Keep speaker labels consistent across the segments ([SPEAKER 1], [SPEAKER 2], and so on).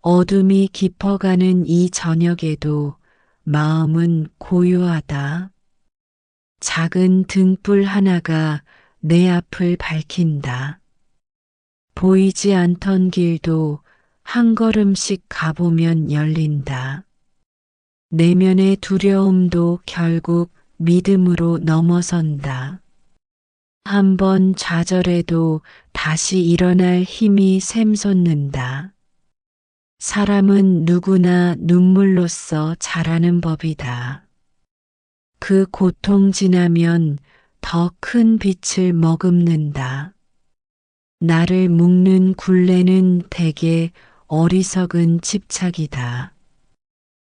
[SPEAKER 1] 어둠이 깊어가는 이 저녁에도 마음은 고요하다. 작은 등불 하나가 내 앞을 밝힌다. 보이지 않던 길도 한 걸음씩 가보면 열린다. 내면의 두려움도 결국 믿음으로 넘어선다. 한번 좌절해도 다시 일어날 힘이 샘솟는다. 사람은 누구나 눈물로써 자라는 법이다. 그 고통 지나면 더 큰 빛을 머금는다. 나를 묶는 굴레는 대개 어리석은 집착이다.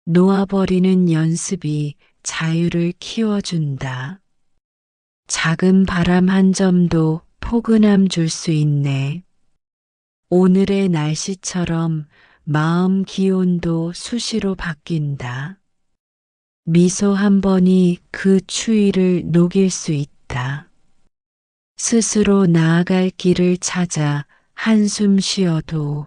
[SPEAKER 1] 놓아버리는 연습이 자유를 키워준다. 작은 바람 한 점도 포근함 줄 수 있네. 오늘의 날씨처럼 마음 기온도 수시로 바뀐다. 미소 한 번이 그 추위를 녹일 수 있다. 스스로 나아갈 길을 찾아 한숨 쉬어도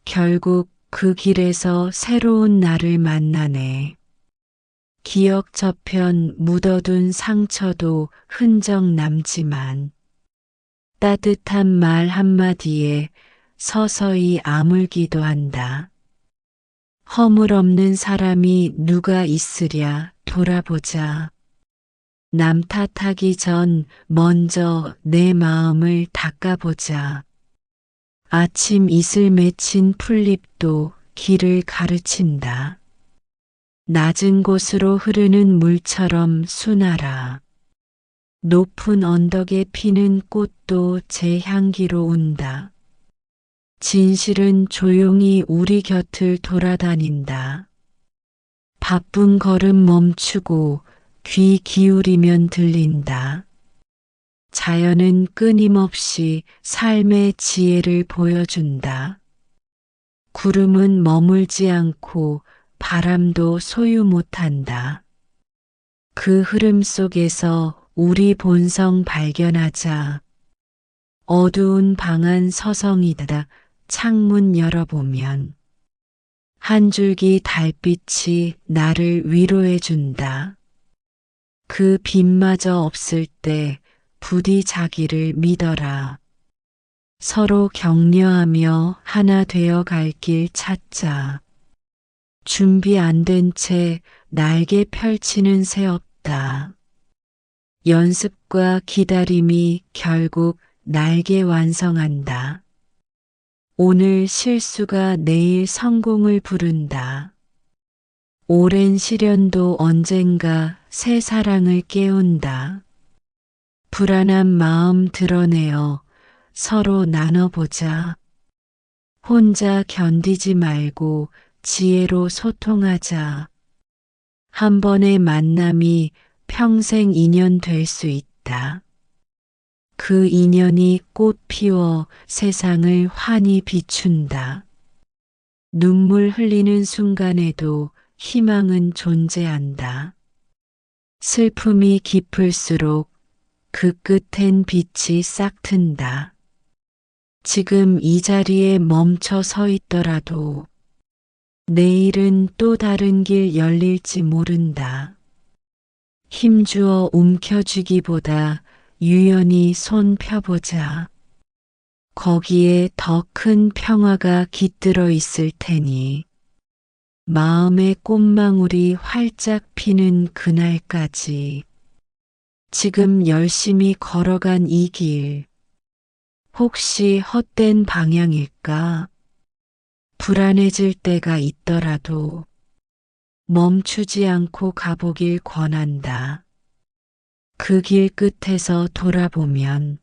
[SPEAKER 1] 결국 그 길에서 새로운 나를 만나네. 기억 저편 묻어둔 상처도 흔적 남지만 따뜻한 말 한마디에 서서히 아물기도 한다. 허물 없는 사람이 누가 있으랴 돌아보자. 남 탓하기 전 먼저 내 마음을 닦아보자. 아침 이슬 맺힌 풀잎도 길을 가르친다. 낮은 곳으로 흐르는 물처럼 순하라. 높은 언덕에 피는 꽃도 제 향기로 운다. 진실은 조용히 우리 곁을 돌아다닌다. 바쁜 걸음 멈추고 귀 기울이면 들린다. 자연은 끊임없이 삶의 지혜를 보여준다. 구름은 머물지 않고 바람도 소유 못한다. 그 흐름 속에서 우리 본성 발견하자. 어두운 방 안 서성이다 창문 열어보면 한 줄기 달빛이 나를 위로해 준다. 그 빛마저 없을 때 부디 자기를 믿어라. 서로 격려하며 하나 되어 갈 길 찾자. 준비 안 된 채 날개 펼치는 새 없다. 연습과 기다림이 결국 날개 완성한다. 오늘 실수가 내일 성공을 부른다. 오랜 시련도 언젠가 새 사랑을 깨운다. 불안한 마음 드러내어 서로 나눠보자. 혼자 견디지 말고 지혜로 소통하자. 한 번의 만남이 평생 인연 될 수 있다. 그 인연이 꽃 피워 세상을 환히 비춘다. 눈물 흘리는 순간에도 희망은 존재한다. 슬픔이 깊을수록 그 끝엔 빛이 싹튼다. 지금 이 자리에 멈춰 서 있더라도 내일은 또 다른 길 열릴지 모른다. 힘주어 움켜쥐기보다 유연히 손 펴보자. 거기에 더 큰 평화가 깃들어 있을 테니 마음의 꽃망울이 활짝 피는 그날까지 지금 열심히 걸어간 이 길 혹시 헛된 방향일까? 불안해질 때가 있더라도 멈추지 않고 가보길 권한다. 그 길 끝에서 돌아보면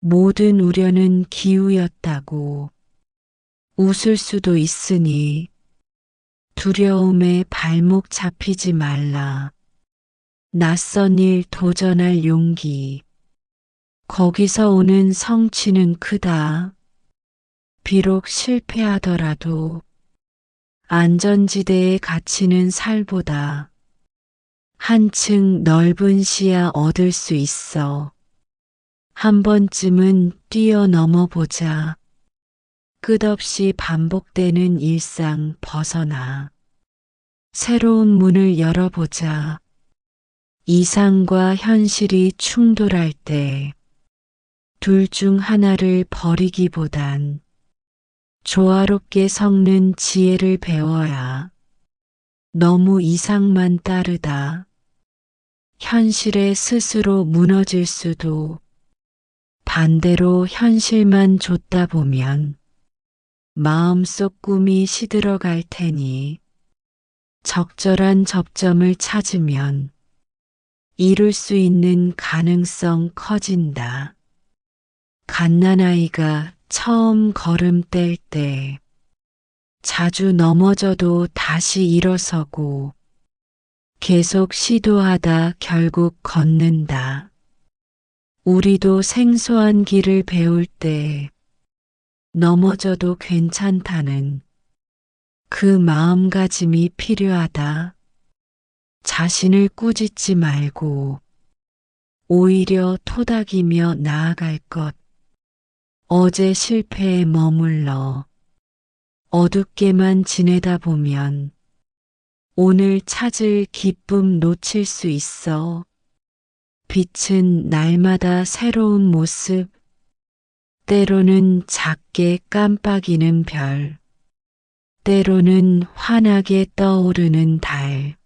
[SPEAKER 1] 모든 우려는 기우였다고 웃을 수도 있으니 두려움에 발목 잡히지 말라. 낯선 일 도전할 용기. 거기서 오는 성취는 크다. 비록 실패하더라도 안전지대에 갇히는 살보다 한층 넓은 시야 얻을 수 있어. 한 번쯤은 뛰어넘어 보자. 끝없이 반복되는 일상 벗어나 새로운 문을 열어보자. 이상과 현실이 충돌할 때 둘 중 하나를 버리기보단 조화롭게 섞는 지혜를 배워야. 너무 이상만 따르다 현실에 스스로 무너질 수도, 반대로 현실만 좇다 보면 마음속 꿈이 시들어갈 테니 적절한 접점을 찾으면 이룰 수 있는 가능성 커진다. 갓난아이가 처음 걸음 뗄 때 자주 넘어져도 다시 일어서고 계속 시도하다 결국 걷는다. 우리도 생소한 길을 배울 때 넘어져도 괜찮다는 그 마음가짐이 필요하다. 자신을 꾸짖지 말고 오히려 토닥이며 나아갈 것. 어제 실패에 머물러 어둡게만 지내다 보면 오늘 찾을 기쁨 놓칠 수 있어. 빛은 날마다 새로운 모습, 때로는 작게 깜빡이는 별, 때로는 환하게 떠오르는 달.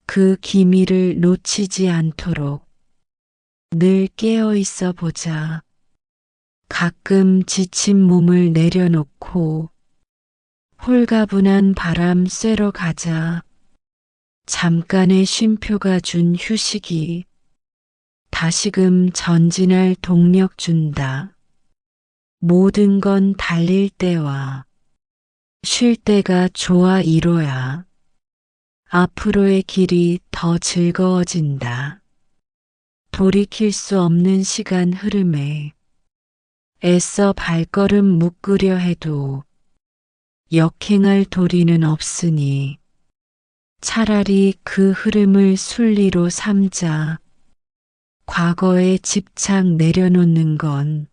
[SPEAKER 1] 그 기미를 놓치지 않도록 늘 깨어 있어 보자. 가끔 지친 몸을 내려놓고 홀가분한 바람 쐬러 가자. 잠깐의 쉼표가 준 휴식이 다시금 전진할 동력 준다. 모든 건 달릴 때와 쉴 때가 좋아 이로야. 앞으로의 길이 더 즐거워진다. 돌이킬 수 없는 시간 흐름에 애써 발걸음 묶으려 해도 역행할 도리는 없으니 차라리 그 흐름을 순리로 삼자. 과거에 집착 내려놓는 건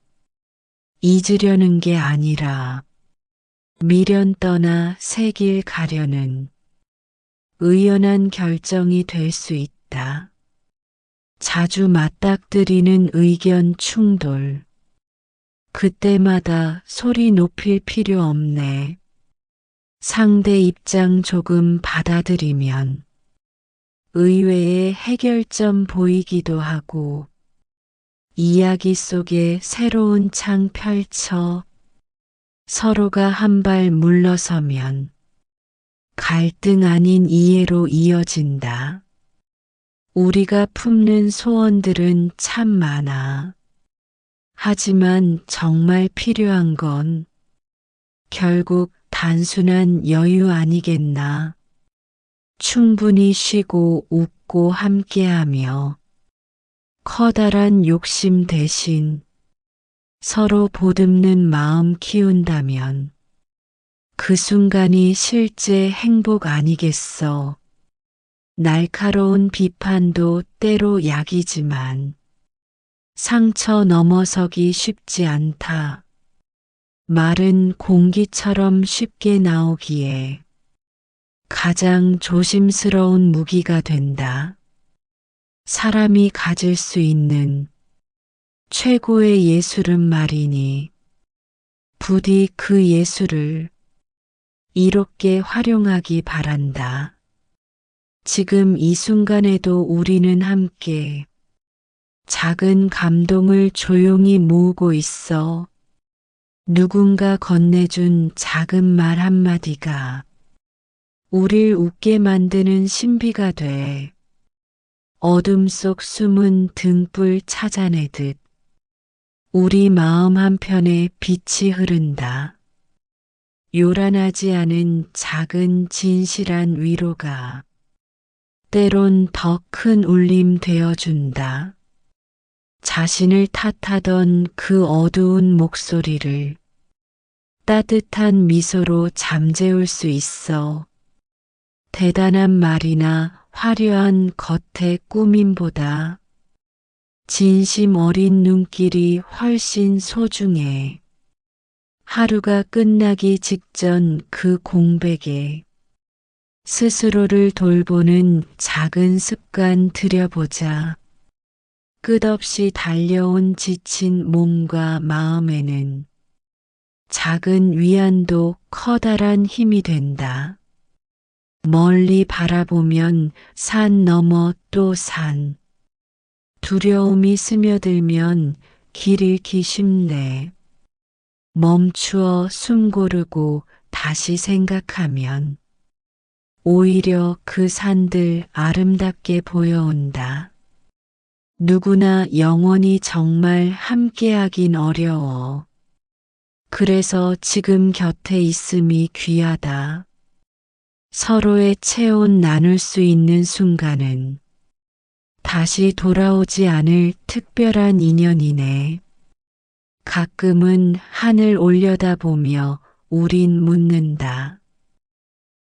[SPEAKER 1] 잊으려는 게 아니라 미련 떠나 새 길 가려는 의연한 결정이 될 수 있다. 자주 맞닥뜨리는 의견 충돌. 그때마다 소리 높일 필요 없네. 상대 입장 조금 받아들이면 의외의 해결점 보이기도 하고 이야기 속에 새로운 창 펼쳐 서로가 한 발 물러서면 갈등 아닌 이해로 이어진다. 우리가 품는 소원들은 참 많아. 하지만 정말 필요한 건 결국 단순한 여유 아니겠나. 충분히 쉬고 웃고 함께하며 커다란 욕심 대신 서로 보듬는 마음 키운다면 그 순간이 실제 행복 아니겠어. 날카로운 비판도 때로 약이지만 상처 넘어서기 쉽지 않다. 말은 공기처럼 쉽게 나오기에 가장 조심스러운 무기가 된다. 사람이 가질 수 있는 최고의 예술은 말이니 부디 그 예술을 이롭게 활용하기 바란다. 지금 이 순간에도 우리는 함께 작은 감동을 조용히 모으고 있어. 누군가 건네준 작은 말 한마디가 우릴 웃게 만드는 신비가 돼. 어둠 속 숨은 등불 찾아내듯 우리 마음 한편에 빛이 흐른다. 요란하지 않은 작은 진실한 위로가 때론 더 큰 울림 되어준다. 자신을 탓하던 그 어두운 목소리를 따뜻한 미소로 잠재울 수 있어. 대단한 말이나 화려한 겉의 꾸밈보다 진심 어린 눈길이 훨씬 소중해. 하루가 끝나기 직전 그 공백에 스스로를 돌보는 작은 습관 들여보자. 끝없이 달려온 지친 몸과 마음에는 작은 위안도 커다란 힘이 된다. 멀리 바라보면 산 너머 또 산. 두려움이 스며들면 길 잃기 쉽네. 멈추어 숨 고르고 다시 생각하면 오히려 그 산들 아름답게 보여온다. 누구나 영원히 정말 함께하긴 어려워. 그래서 지금 곁에 있음이 귀하다. 서로의 체온 나눌 수 있는 순간은 다시 돌아오지 않을 특별한 인연이네. 가끔은 하늘 올려다보며 우린 묻는다.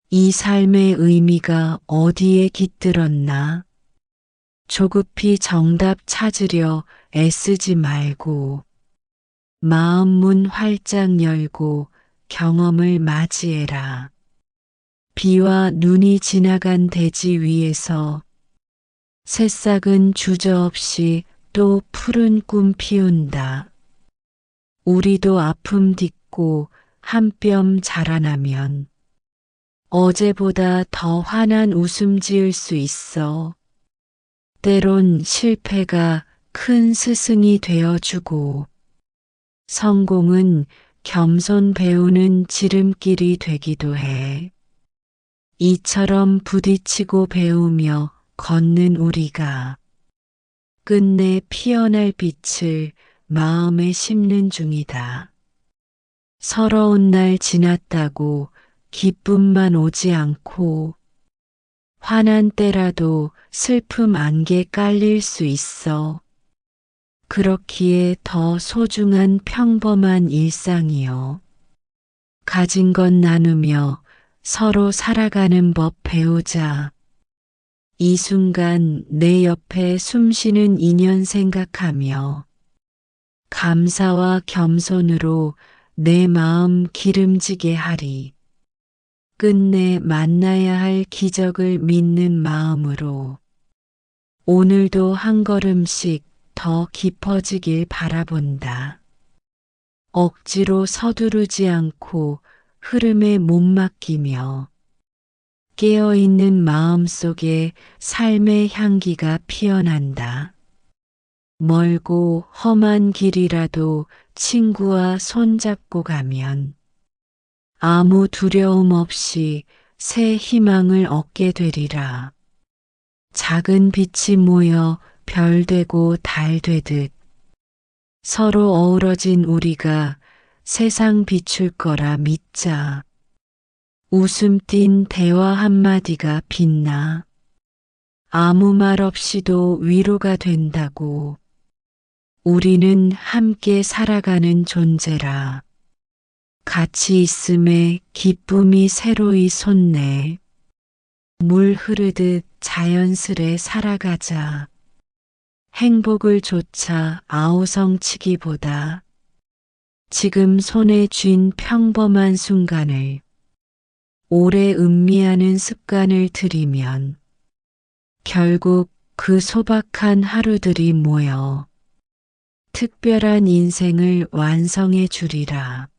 [SPEAKER 1] 이 삶의 의미가 어디에 깃들었나? 조급히 정답 찾으려 애쓰지 말고 마음 문 활짝 열고 경험을 맞이해라. 비와 눈이 지나간 대지 위에서 새싹은 주저없이 또 푸른 꿈 피운다. 우리도 아픔 딛고 한 뼘 자라나면 어제보다 더 환한 웃음 지을 수 있어. 때론 실패가 큰 스승이 되어주고 성공은 겸손 배우는 지름길이 되기도 해. 이처럼 부딪히고 배우며 걷는 우리가 끝내 피어날 빛을 마음에 심는 중이다. 서러운 날 지났다고 기쁨만 오지 않고 화난 때라도 슬픔 안개 깔릴 수 있어. 그렇기에 더 소중한 평범한 일상이요. 가진 것 나누며 서로 살아가는 법 배우자. 이 순간 내 옆에 숨쉬는 인연 생각하며 감사와 겸손으로 내 마음 기름지게 하리. 끝내 만나야 할 기적을 믿는 마음으로 오늘도 한 걸음씩 더 깊어지길 바라본다. 억지로 서두르지 않고 흐름에 못 맡기며 깨어있는 마음 속에 삶의 향기가 피어난다. 멀고 험한 길이라도 친구와 손잡고 가면 아무 두려움 없이 새 희망을 얻게 되리라. 작은 빛이 모여 별 되고 달 되듯 서로 어우러진 우리가 세상 비출 거라 믿자. 웃음 띤 대화 한마디가 빛나. 아무 말 없이도 위로가 된다고. 우리는 함께 살아가는 존재라. 같이 있음에 기쁨이 새로이 솟네. 물 흐르듯 자연스레 살아가자. 행복을 좇아 아우성치기보다 지금 손에 쥔 평범한 순간을 오래 음미하는 습관을 들이면 결국 그 소박한 하루들이 모여 특별한 인생을 완성해 주리라.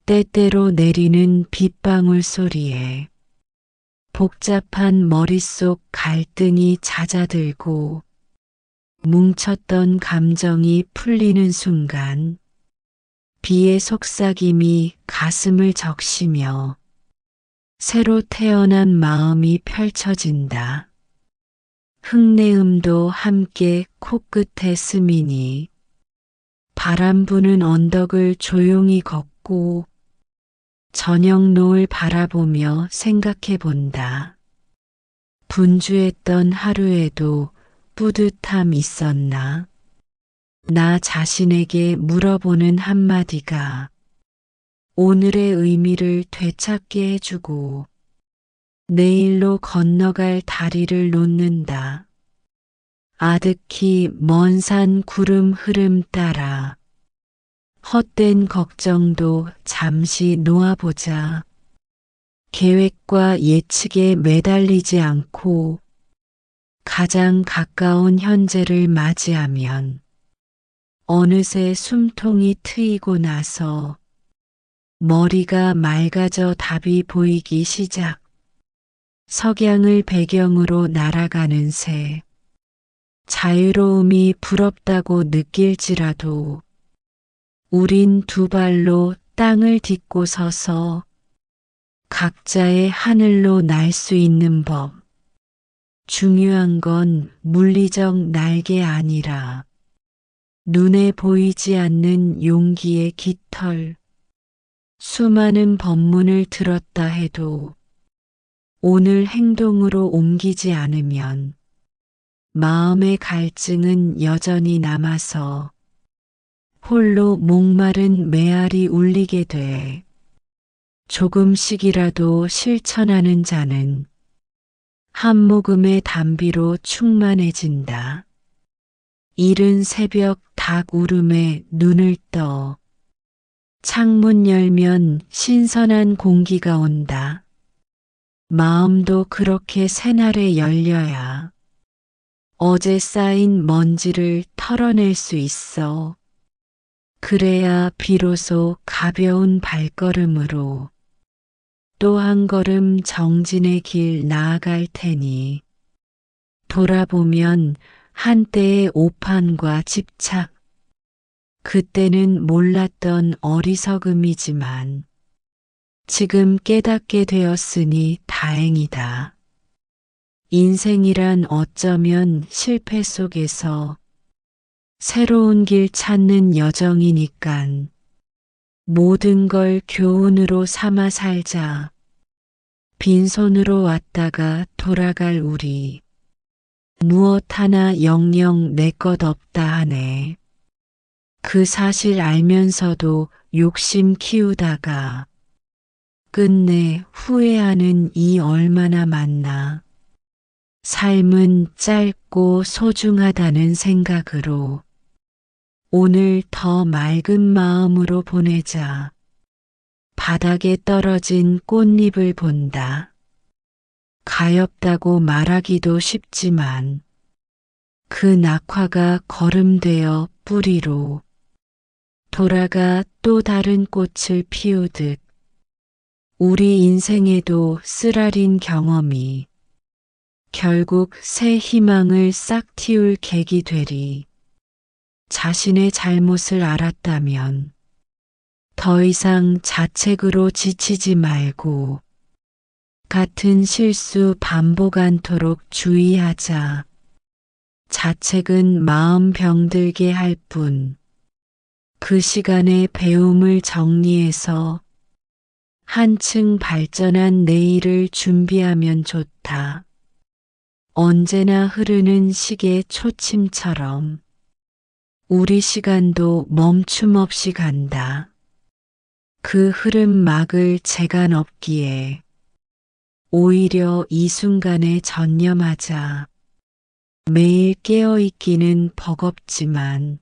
[SPEAKER 1] 때때로 내리는 빗방울 소리에 복잡한 머릿속 갈등이 잦아들고 뭉쳤던 감정이 풀리는 순간 비의 속삭임이 가슴을 적시며 새로 태어난 마음이 펼쳐진다. 흙내음도 함께 코끝에 스미니 바람 부는 언덕을 조용히 걷고 저녁 노을 바라보며 생각해 본다. 분주했던 하루에도 뿌듯함 있었나? 나 자신에게 물어보는 한마디가 오늘의 의미를 되찾게 해주고 내일로 건너갈 다리를 놓는다. 아득히 먼 산 구름 흐름 따라 헛된 걱정도 잠시 놓아보자. 계획과 예측에 매달리지 않고 가장 가까운 현재를 맞이하면 어느새 숨통이 트이고 나서 머리가 맑아져 답이 보이기 시작. 석양을 배경으로 날아가는 새. 자유로움이 부럽다고 느낄지라도 우린 두 발로 땅을 딛고 서서 각자의 하늘로 날 수 있는 법. 중요한 건 물리적 날개 아니라 눈에 보이지 않는 용기의 깃털. 수많은 법문을 들었다 해도 오늘 행동으로 옮기지 않으면 마음의 갈증은 여전히 남아서 홀로 목마른 메아리 울리게 돼. 조금씩이라도 실천하는 자는 한 모금의 담비로 충만해진다. 이른 새벽 닭 울음에 눈을 떠 창문 열면 신선한 공기가 온다. 마음도 그렇게 새날에 열려야 어제 쌓인 먼지를 털어낼 수 있어. 그래야 비로소 가벼운 발걸음으로 또 한 걸음 정진의 길 나아갈 테니 돌아보면 한때의 오판과 집착, 그때는 몰랐던 어리석음이지만 지금 깨닫게 되었으니 다행이다. 인생이란 어쩌면 실패 속에서 새로운 길 찾는 여정이니깐 모든 걸 교훈으로 삼아 살자. 빈손으로 왔다가 돌아갈 우리. 무엇 하나 영영 내 것 없다 하네. 그 사실 알면서도 욕심 키우다가 끝내 후회하는 이 얼마나 많나. 삶은 짧고 소중하다는 생각으로 오늘 더 맑은 마음으로 보내자. 바닥에 떨어진 꽃잎을 본다. 가엾다고 말하기도 쉽지만 그 낙화가 거름되어 뿌리로 돌아가 또 다른 꽃을 피우듯 우리 인생에도 쓰라린 경험이 결국 새 희망을 싹 틔울 계기 되리. 자신의 잘못을 알았다면 더 이상 자책으로 지치지 말고 같은 실수 반복 않도록 주의하자. 자책은 마음 병들게 할 뿐 그 시간에 배움을 정리해서 한층 발전한 내일을 준비하면 좋다. 언제나 흐르는 시계 초침처럼 우리 시간도 멈춤 없이 간다. 그 흐름 막을 재가 없기에 오히려 이 순간에 전념하자. 매일 깨어있기는 버겁지만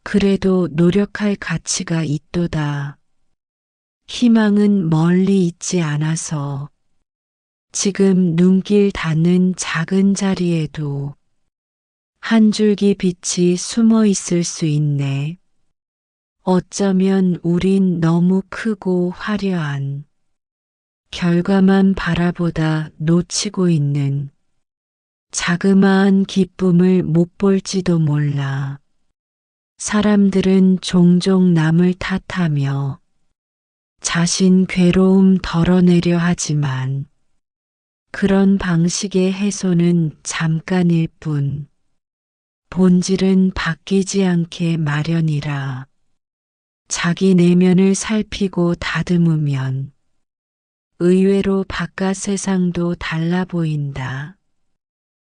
[SPEAKER 1] 그래도 노력할 가치가 있도다. 희망은 멀리 있지 않아서 지금 눈길 닿는 작은 자리에도 한 줄기 빛이 숨어 있을 수 있네. 어쩌면 우린 너무 크고 화려한 결과만 바라보다 놓치고 있는 자그마한 기쁨을 못 볼지도 몰라. 사람들은 종종 남을 탓하며 자신 괴로움 덜어내려 하지만 그런 방식의 해소는 잠깐일 뿐 본질은 바뀌지 않게 마련이라. 자기 내면을 살피고 다듬으면 의외로 바깥 세상도 달라 보인다.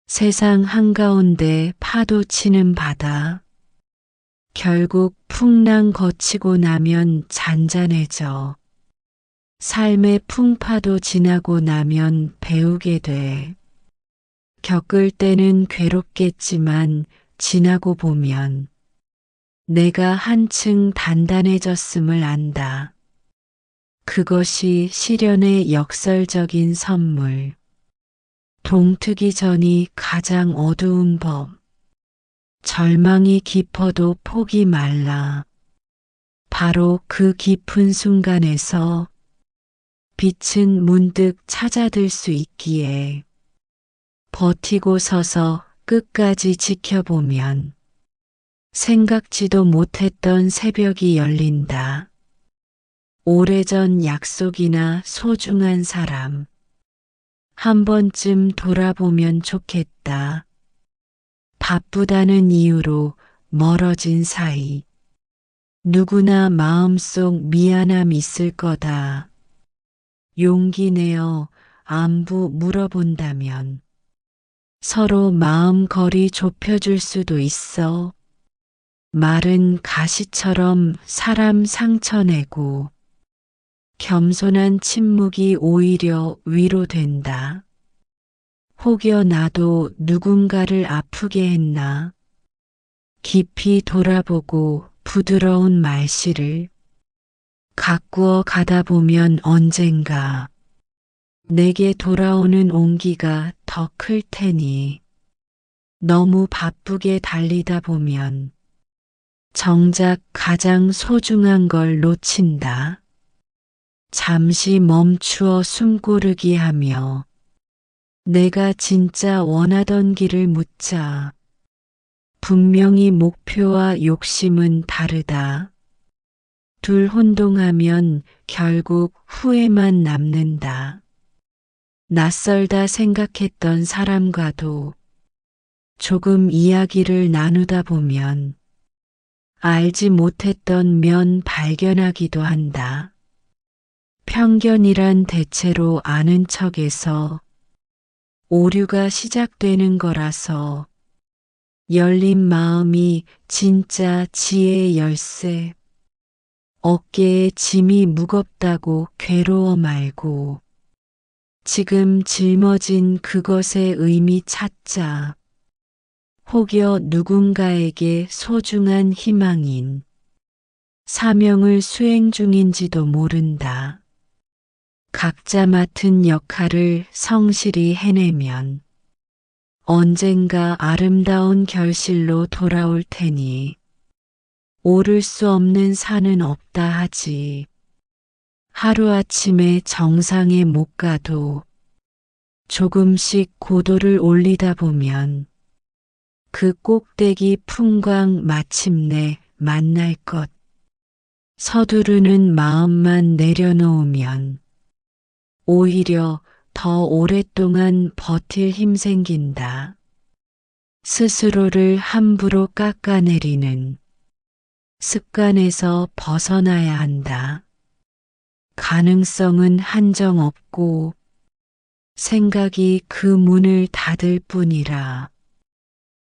[SPEAKER 1] 세상 한가운데 파도 치는 바다. 결국 풍랑 거치고 나면 잔잔해져. 삶의 풍파도 지나고 나면 배우게 돼. 겪을 때는 괴롭겠지만 지나고 보면 내가 한층 단단해졌음을 안다. 그것이 시련의 역설적인 선물. 동트기 전이 가장 어두운 법. 절망이 깊어도 폭이 말라. 바로 그 깊은 순간에서 빛은 문득 찾아들 수 있기에 버티고 서서 끝까지 지켜보면 생각지도 못했던 새벽이 열린다. 오래전 약속이나 소중한 사람. 한 번쯤 돌아보면 좋겠다. 바쁘다는 이유로 멀어진 사이. 누구나 마음속 미안함 있을 거다. 용기 내어 안부 물어본다면 서로 마음 거리 좁혀줄 수도 있어. 마른 가시처럼 사람 상처내고 겸손한 침묵이 오히려 위로된다. 혹여 나도 누군가를 아프게 했나? 깊이 돌아보고 부드러운 말씨를 가꾸어 가다 보면 언젠가 내게 돌아오는 온기가 더 클 테니 너무 바쁘게 달리다 보면 정작 가장 소중한 걸 놓친다. 잠시 멈추어 숨고르기 하며 내가 진짜 원하던 길을 묻자. 분명히 목표와 욕심은 다르다. 둘 혼동하면 결국 후회만 남는다. 낯설다 생각했던 사람과도 조금 이야기를 나누다 보면 알지 못했던 면 발견하기도 한다. 편견이란 대체로 아는 척에서 오류가 시작되는 거라서 열린 마음이 진짜 지혜의 열쇠. 어깨에 짐이 무겁다고 괴로워 말고 지금 짊어진 그것의 의미 찾자. 혹여 누군가에게 소중한 희망인 사명을 수행 중인지도 모른다. 각자 맡은 역할을 성실히 해내면 언젠가 아름다운 결실로 돌아올 테니 오를 수 없는 산은 없다 하지. 하루아침에 정상에 못 가도 조금씩 고도를 올리다 보면 그 꼭대기 풍광 마침내 만날 것. 서두르는 마음만 내려놓으면 오히려 더 오랫동안 버틸 힘 생긴다. 스스로를 함부로 깎아내리는 습관에서 벗어나야 한다. 가능성은 한정 없고 생각이 그 문을 닫을 뿐이라.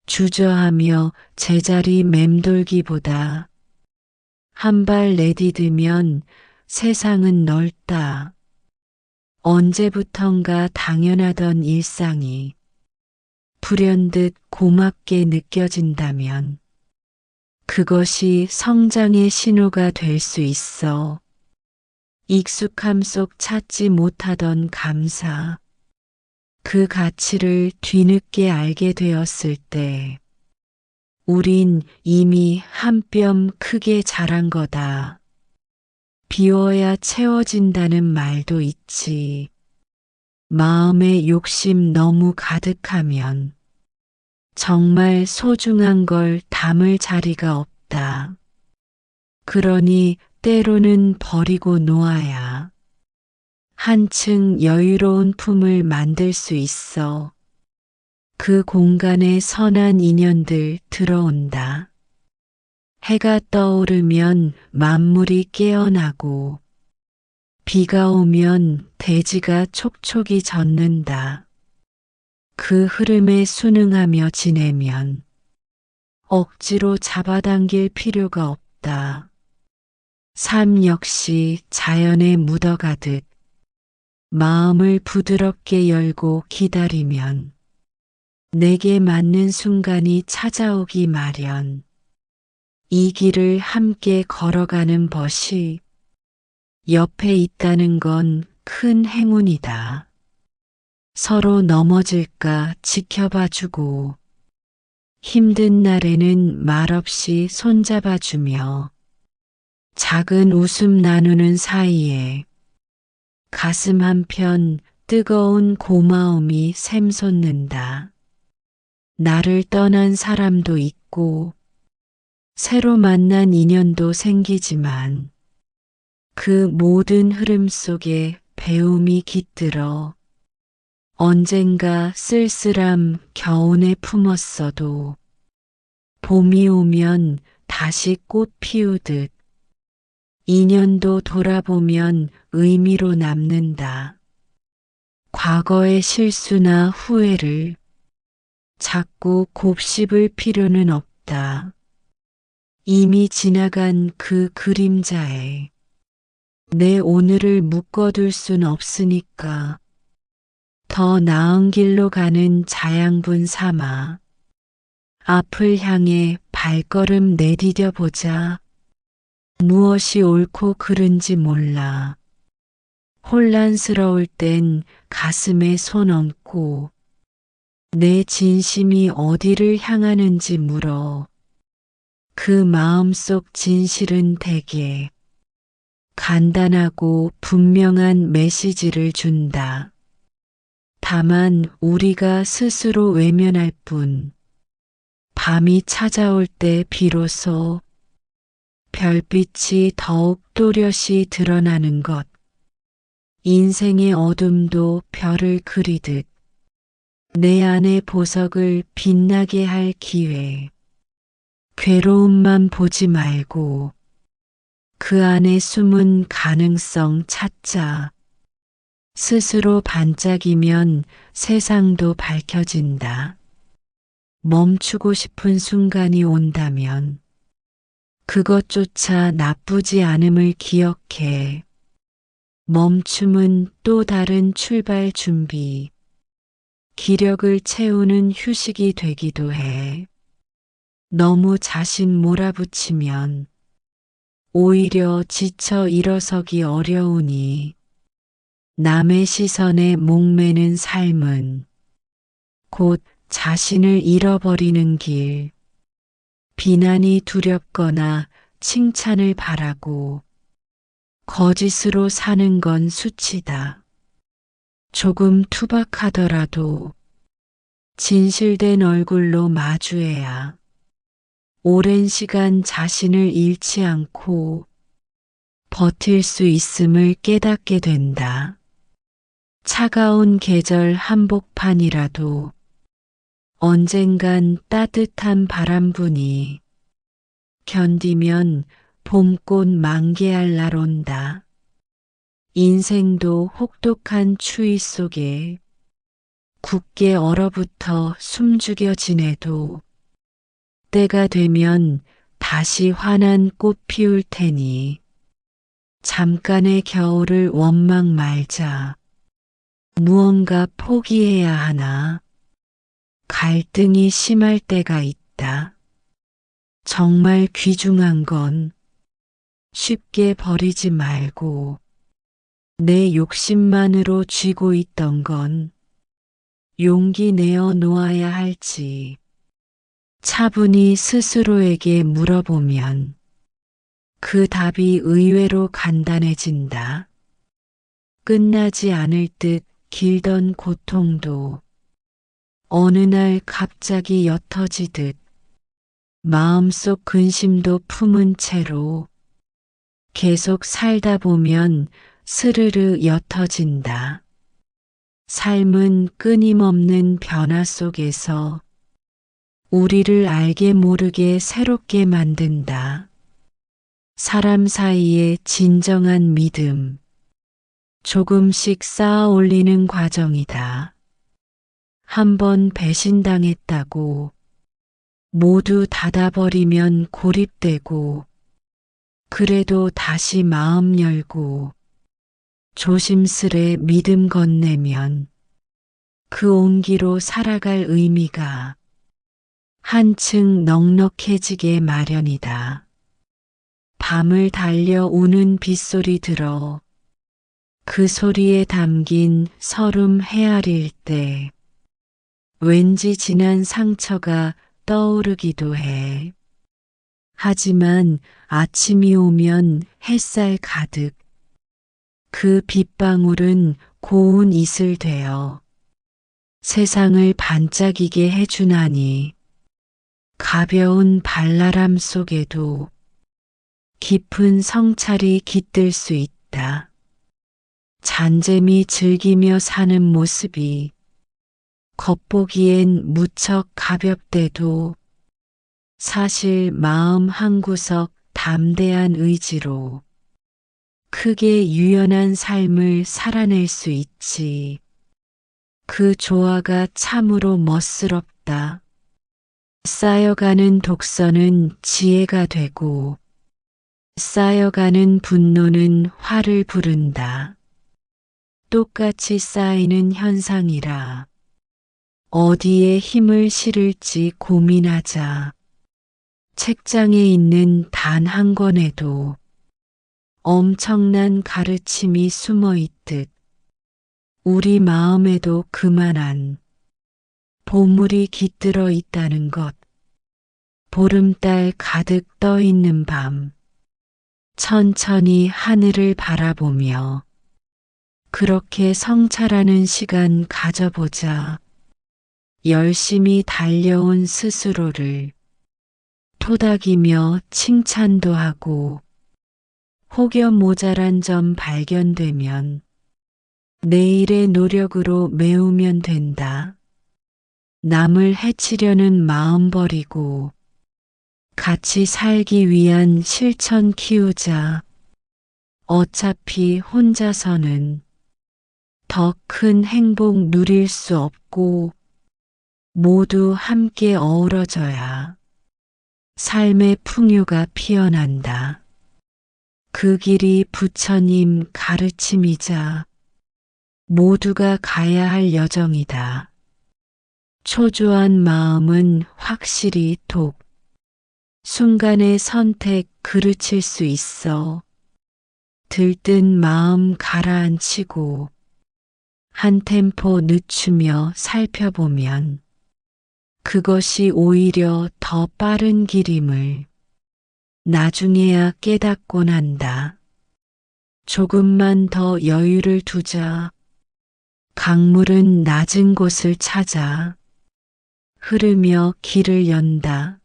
[SPEAKER 1] 주저하며 제자리 맴돌기보다 한 발 내디디면 세상은 넓다. 언제부턴가 당연하던 일상이 불현듯 고맙게 느껴진다면 그것이 성장의 신호가 될 수 있어. 익숙함 속 찾지 못하던 감사, 그 가치를 뒤늦게 알게 되었을 때 우린 이미 한 뼘 크게 자란 거다. 비워야 채워진다는 말도 있지. 마음에 욕심 너무 가득하면 정말 소중한 걸 담을 자리가 없다. 그러니 때로는 버리고 놓아야 한층 여유로운 품을 만들 수 있어. 그 공간에 선한 인연들 들어온다. 해가 떠오르면 만물이 깨어나고 비가 오면 대지가 촉촉이 젖는다. 그 흐름에 순응하며 지내면 억지로 잡아당길 필요가 없다. 삶 역시 자연에 묻어가듯 마음을 부드럽게 열고 기다리면 내게 맞는 순간이 찾아오기 마련. 이 길을 함께 걸어가는 벗이 옆에 있다는 건 큰 행운이다. 서로 넘어질까 지켜봐주고 힘든 날에는 말없이 손잡아주며 작은 웃음 나누는 사이에 가슴 한편 뜨거운 고마움이 샘솟는다. 나를 떠난 사람도 있고 새로 만난 인연도 생기지만 그 모든 흐름 속에 배움이 깃들어 언젠가 쓸쓸함 겨운에 품었어도 봄이 오면 다시 꽃 피우듯 인연도 돌아보면 의미로 남는다. 과거의 실수나 후회를 자꾸 곱씹을 필요는 없다. 이미 지나간 그 그림자에 내 오늘을 묶어둘 순 없으니까 더 나은 길로 가는 자양분 삼아 앞을 향해 발걸음 내디뎌 보자. 무엇이 옳고 그른지 몰라. 혼란스러울 땐 가슴에 손 얹고 내 진심이 어디를 향하는지 물어. 그 마음속 진실은 대개 간단하고 분명한 메시지를 준다. 다만 우리가 스스로 외면할 뿐 밤이 찾아올 때 비로소 별빛이 더욱 또렷이 드러나는 것. 인생의 어둠도 별을 그리듯 내 안의 보석을 빛나게 할 기회. 괴로움만 보지 말고 그 안에 숨은 가능성 찾자. 스스로 반짝이면 세상도 밝혀진다. 멈추고 싶은 순간이 온다면 그것조차 나쁘지 않음을 기억해. 멈춤은 또 다른 출발 준비, 기력을 채우는 휴식이 되기도 해. 너무 자신 몰아붙이면 오히려 지쳐 일어서기 어려우니 남의 시선에 목매는 삶은 곧 자신을 잃어버리는 길. 비난이 두렵거나 칭찬을 바라고 거짓으로 사는 건 수치다. 조금 투박하더라도 진실된 얼굴로 마주해야 오랜 시간 자신을 잃지 않고 버틸 수 있음을 깨닫게 된다. 차가운 계절 한복판이라도 언젠간 따뜻한 바람분이 견디면 봄꽃 만개할 날 온다. 인생도 혹독한 추위 속에 굳게 얼어붙어 숨죽여 지내도 때가 되면 다시 환한 꽃 피울 테니 잠깐의 겨울을 원망 말자. 무언가 포기해야 하나? 갈등이 심할 때가 있다. 정말 귀중한 건 쉽게 버리지 말고 내 욕심만으로 쥐고 있던 건 용기 내어 놓아야 할지 차분히 스스로에게 물어보면 그 답이 의외로 간단해진다. 끝나지 않을 듯 길던 고통도 어느 날 갑자기 옅어지듯 마음속 근심도 품은 채로 계속 살다 보면 스르르 옅어진다. 삶은 끊임없는 변화 속에서 우리를 알게 모르게 새롭게 만든다. 사람 사이의 진정한 믿음, 조금씩 쌓아 올리는 과정이다. 한번 배신당했다고 모두 닫아버리면 고립되고 그래도 다시 마음 열고 조심스레 믿음 건네면 그 온기로 살아갈 의미가 한층 넉넉해지게 마련이다. 밤을 달려 우는 빗소리 들어 그 소리에 담긴 설움 헤아릴 때 왠지 지난 상처가 떠오르기도 해. 하지만 아침이 오면 햇살 가득 그 빗방울은 고운 이슬 되어 세상을 반짝이게 해주나니 가벼운 발랄함 속에도 깊은 성찰이 깃들 수 있다. 잔재미 즐기며 사는 모습이 겉보기엔 무척 가볍대도 사실 마음 한구석 담대한 의지로 크게 유연한 삶을 살아낼 수 있지. 그 조화가 참으로 멋스럽다. 쌓여가는 독서는 지혜가 되고 쌓여가는 분노는 화를 부른다. 똑같이 쌓이는 현상이라 어디에 힘을 실을지 고민하자. 책장에 있는 단 한 권에도 엄청난 가르침이 숨어 있듯 우리 마음에도 그만한 보물이 깃들어 있다는 것. 보름달 가득 떠 있는 밤, 천천히 하늘을 바라보며 그렇게 성찰하는 시간 가져보자. 열심히 달려온 스스로를 토닥이며 칭찬도 하고 혹여 모자란 점 발견되면 내일의 노력으로 메우면 된다. 남을 해치려는 마음 버리고 같이 살기 위한 실천 키우자. 어차피 혼자서는 더 큰 행복 누릴 수 없고 모두 함께 어우러져야 삶의 풍요가 피어난다. 그 길이 부처님 가르침이자 모두가 가야 할 여정이다. 초조한 마음은 확실히 독. 순간의 선택 그르칠 수 있어. 들뜬 마음 가라앉히고 한 템포 늦추며 살펴보면 그것이 오히려 더 빠른 길임을 나중에야 깨닫곤 한다. 조금만 더 여유를 두자. 강물은 낮은 곳을 찾아 흐르며 길을 연다.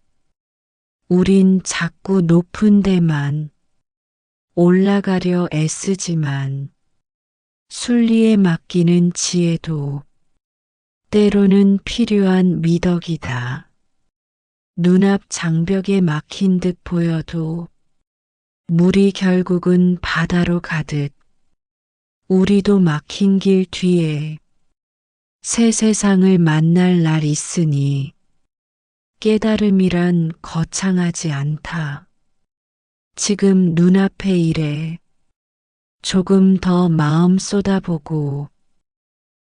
[SPEAKER 1] 우린 자꾸 높은 데만 올라가려 애쓰지만 순리에 맡기는 지혜도 때로는 필요한 미덕이다. 눈앞 장벽에 막힌 듯 보여도 물이 결국은 바다로 가듯 우리도 막힌 길 뒤에 새 세상을 만날 날 있으니 깨달음이란 거창하지 않다. 지금 눈앞의 일에 조금 더 마음 쏟아보고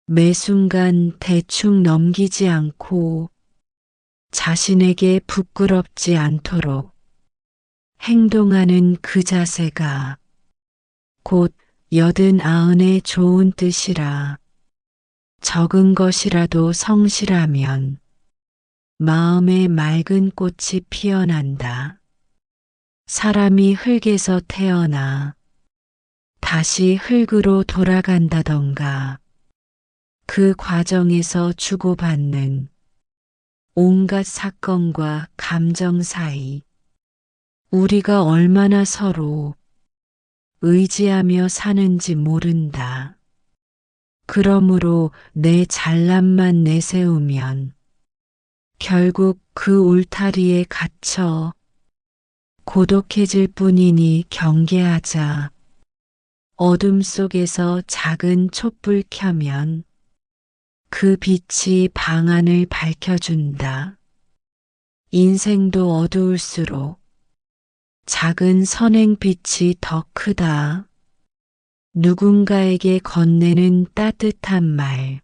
[SPEAKER 1] 매 순간 대충 넘기지 않고 자신에게 부끄럽지 않도록 행동하는 그 자세가 곧 89의 좋은 뜻이라. 적은 것이라도 성실하면 마음에 맑은 꽃이 피어난다. 사람이 흙에서 태어나 다시 흙으로 돌아간다던가 그 과정에서 주고받는 온갖 사건과 감정 사이 우리가 얼마나 서로 의지하며 사는지 모른다. 그러므로 내 잘남만 내세우면 결국 그 울타리에 갇혀 고독해질 뿐이니 경계하자. 어둠 속에서 작은 촛불 켜면 그 빛이 방 안을 밝혀준다. 인생도 어두울수록 작은 선행빛이 더 크다. 누군가에게 건네는 따뜻한 말.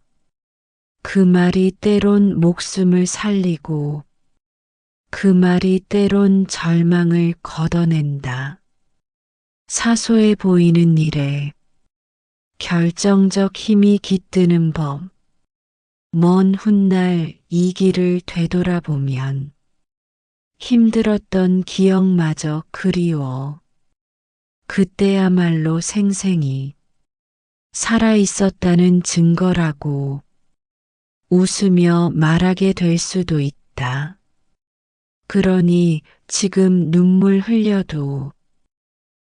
[SPEAKER 1] 그 말이 때론 목숨을 살리고 그 말이 때론 절망을 걷어낸다. 사소해 보이는 일에 결정적 힘이 깃드는 법. 먼 훗날 이 길을 되돌아보면 힘들었던 기억마저 그리워. 그때야말로 생생히 살아 있었다는 증거라고 웃으며 말하게 될 수도 있다. 그러니 지금 눈물 흘려도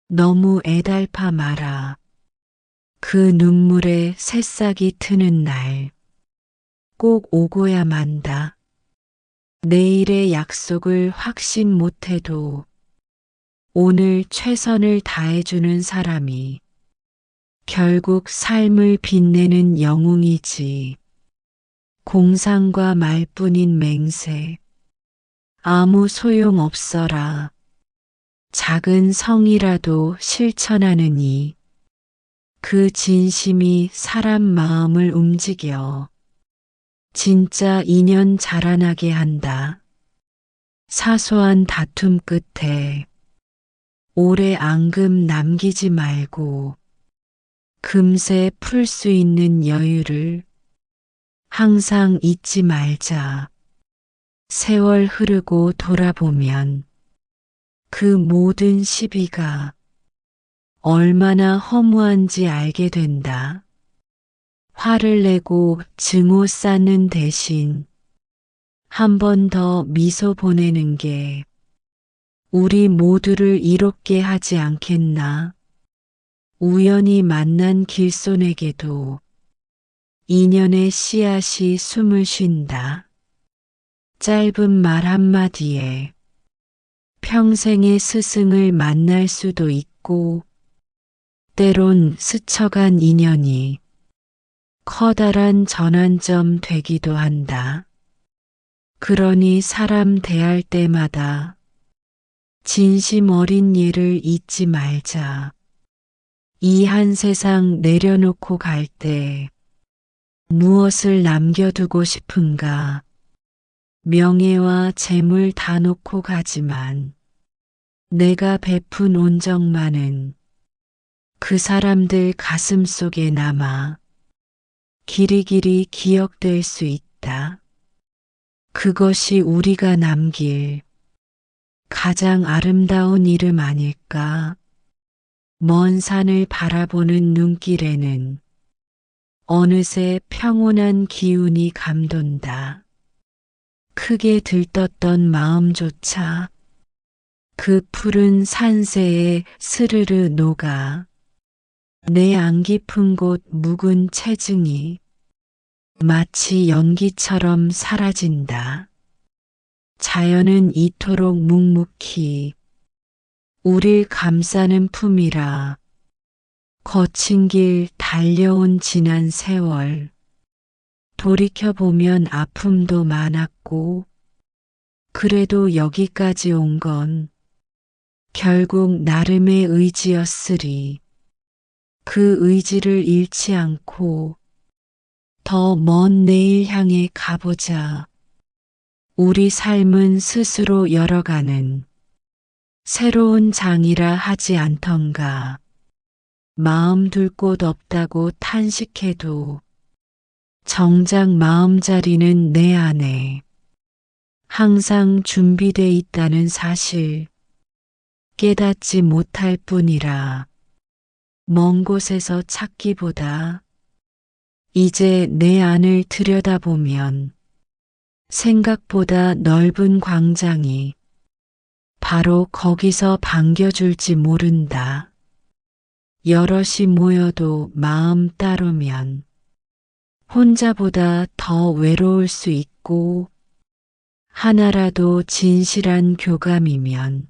[SPEAKER 1] 너무 애달파 마라. 그 눈물에 새싹이 트는 날 꼭 오고야 만다. 내일의 약속을 확신 못해도 오늘 최선을 다해주는 사람이 결국 삶을 빛내는 영웅이지. 공상과 말뿐인 맹세. 아무 소용 없어라. 작은 성이라도 실천하느니 그 진심이 사람 마음을 움직여 진짜 인연 자라나게 한다. 사소한 다툼 끝에 오래 앙금 남기지 말고 금세 풀 수 있는 여유를 항상 잊지 말자. 세월 흐르고 돌아보면 그 모든 시비가 얼마나 허무한지 알게 된다. 화를 내고 증오 쌓는 대신 한 번 더 미소 보내는 게 우리 모두를 이롭게 하지 않겠나. 우연히 만난 길손에게도 인연의 씨앗이 숨을 쉰다. 짧은 말 한마디에 평생의 스승을 만날 수도 있고 때론 스쳐간 인연이 커다란 전환점 되기도 한다. 그러니 사람 대할 때마다 진심 어린 예를 잊지 말자. 이 한 세상 내려놓고 갈 때 무엇을 남겨두고 싶은가. 명예와 재물 다 놓고 가지만 내가 베푼 온정만은 그 사람들 가슴 속에 남아 길이길이 기억될 수 있다. 그것이 우리가 남길 가장 아름다운 이름 아닐까. 먼 산을 바라보는 눈길에는 어느새 평온한 기운이 감돈다. 크게 들떴던 마음조차 그 푸른 산새에 스르르 녹아 내 안 깊은 곳 묵은 체증이 마치 연기처럼 사라진다. 자연은 이토록 묵묵히 우릴 감싸는 품이라. 거친 길 달려온 지난 세월 돌이켜보면 아픔도 많았고 그래도 여기까지 온 건 결국 나름의 의지였으리. 그 의지를 잃지 않고 더 먼 내일 향해 가보자. 우리 삶은 스스로 열어가는 새로운 장이라 하지 않던가. 마음 둘 곳 없다고 탄식해도 정작 마음자리는 내 안에 항상 준비돼 있다는 사실 깨닫지 못할 뿐이라. 먼 곳에서 찾기보다 이제 내 안을 들여다보면 생각보다 넓은 광장이 바로 거기서 반겨줄지 모른다. 여럿이 모여도 마음 따르면 혼자보다 더 외로울 수 있고 하나라도 진실한 교감이면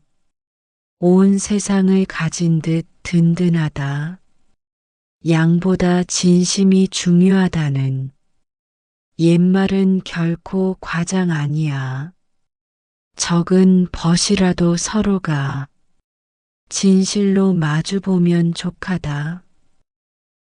[SPEAKER 1] 온 세상을 가진 듯 든든하다. 양보다 진심이 중요하다는 옛말은 결코 과장 아니야. 적은 벗이라도 서로가 진실로 마주보면 족하다.